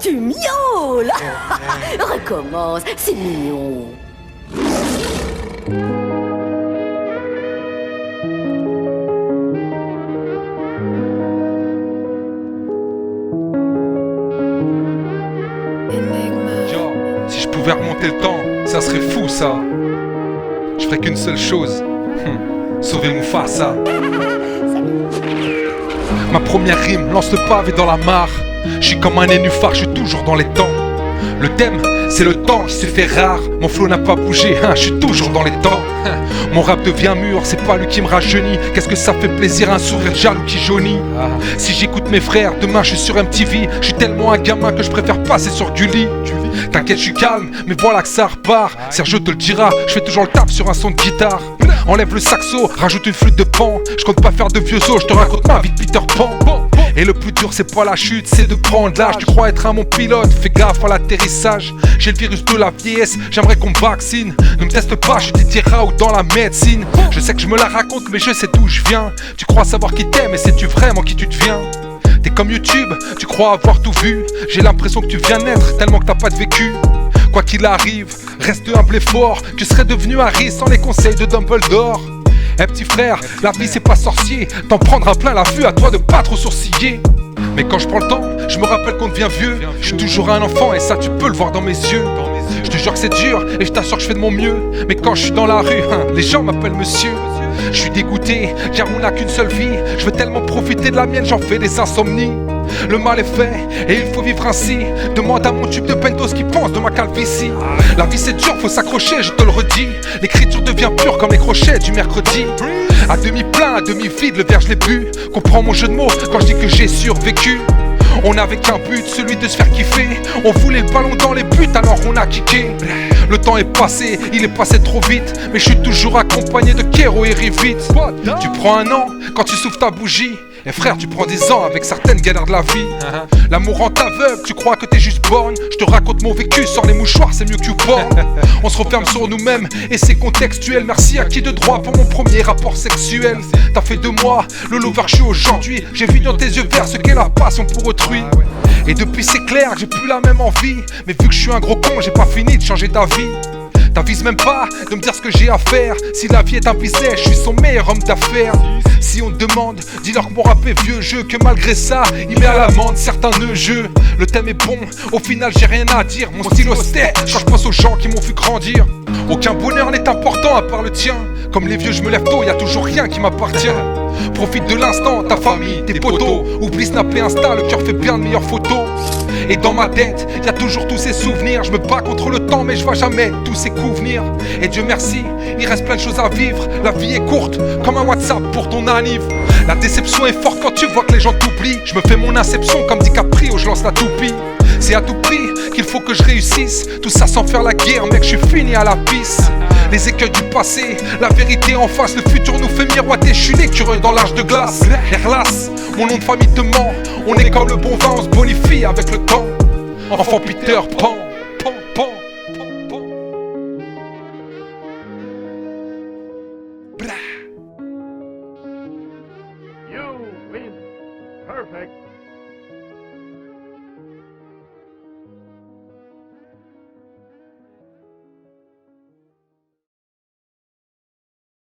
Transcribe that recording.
tu miaules. Recommence, c'est mignon. Yo, si je pouvais remonter le temps, ça serait fou ça. Je ferais qu'une seule chose, sauver Mufasa. Ma première rime lance le pavé dans la mare. Je suis comme un nénuphar, je suis toujours dans les temps. Le thème, c'est le temps qui se fait rare. Mon flow n'a pas bougé, je suis toujours dans les temps. Mon rap devient mûr, c'est pas lui qui me rajeunit. Qu'est-ce que ça fait plaisir, un sourire jaloux qui jaunit. Si j'écoute mes frères, demain je suis sur MTV. Je suis tellement un gamin que je préfère passer sur du lit. T'inquiète, je suis calme, mais voilà que ça repart. Sergio te le dira, je fais toujours le taf sur un son de guitare. Enlève le saxo, rajoute une flûte de pan. Je compte pas faire de vieux os, je te raconte ma vie de Peter Pan. Et le plus dur c'est pas la chute, c'est de prendre l'âge. Tu crois être un bon pilote, fais gaffe à l'atterrissage. J'ai le virus de la vieillesse, j'aimerais qu'on me vaccine. Ne me teste pas, je suis Didier Raoult dans la médecine. Je sais que je me la raconte mais je sais d'où je viens. Tu crois savoir qui t'aimes mais sais-tu vraiment qui tu deviens? T'es comme YouTube, tu crois avoir tout vu. J'ai l'impression que tu viens naître tellement que t'as pas de vécu. Quoi qu'il arrive, reste humble et fort. Tu serais devenu Harry sans les conseils de Dumbledore. Petit frère, la vie c'est pas sorcier. T'en prendras plein la vue, à toi de pas trop sourciller. Mais quand je prends le temps, je me rappelle qu'on devient vieux. Je suis toujours un enfant et ça tu peux le voir dans mes yeux. Je te jure que c'est dur et je t'assure que je fais de mon mieux. Mais quand je suis dans la rue, les gens m'appellent monsieur. Je suis dégoûté car on n'a qu'une seule vie. Je veux tellement profiter de la mienne, j'en fais des insomnies. Le mal est fait et il faut vivre ainsi. Demande à mon tube de Pentos qui pense de ma calvitie. La vie c'est dur, faut s'accrocher, je te le redis. L'écriture devient pure comme les crochets du mercredi. À demi plein, à demi vide, le verre je l'ai bu. Comprends mon jeu de mots quand je dis que j'ai survécu. On n'avait qu'un but, celui de se faire kiffer. On voulait le ballon dans les buts, alors on a kické. Le temps est passé, il est passé trop vite. Mais je suis toujours accompagné de Kero et Rivit. Tu prends un an quand tu souffles ta bougie. Et frère, tu prends des ans avec certaines galères de la vie. L'amour rend aveugle, tu crois que t'es juste borgne. Je te raconte mon vécu, sors les mouchoirs, c'est mieux que YouPorn. On se referme sur nous-mêmes et c'est contextuel. Merci à qui de droit pour mon premier rapport sexuel. T'as fait de moi le lover que je suis aujourd'hui. J'ai vu dans tes yeux verts ce qu'est la passion pour autrui. Et depuis c'est clair que j'ai plus la même envie. Mais vu que je suis un gros con, j'ai pas fini de changer d'avis. T'avises même pas de me dire ce que j'ai à faire. Si la vie est un business, je suis son meilleur homme d'affaires. Si on te demande, dis-leur que mon rap est vieux jeu. Que malgré ça, il met à l'amende certains jeux. Le thème est bon, au final j'ai rien à dire. Mon style austère, quand je pense aux gens qui m'ont vu grandir. Aucun bonheur n'est important à part le tien. Comme les vieux je me lève tôt, y a toujours rien qui m'appartient. Profite de l'instant, ta famille, tes potos. Oublie Snap et Insta, le cœur fait bien de meilleures photos. Et dans ma tête, y a toujours tous ces souvenirs. Je me bats contre le temps mais je vois jamais tous ces coups venir. Et Dieu merci, il reste plein de choses à vivre. La vie est courte, comme un WhatsApp pour ton anniv. La déception est forte quand tu vois que les gens t'oublient. Je me fais mon inception comme DiCaprio, je lance la toupie. C'est à tout prix qu'il faut que je réussisse. Tout ça sans faire la guerre, mec, je suis fini à la pisse. Les écueils du passé, la vérité en face. Le futur nous fait miroiter, je suis l'écureuil dans l'âge de glace. Hélas, mon nom de famille te ment. On est comme le bon vin, on se bonifie avec le temps. Enfant Peter Pan.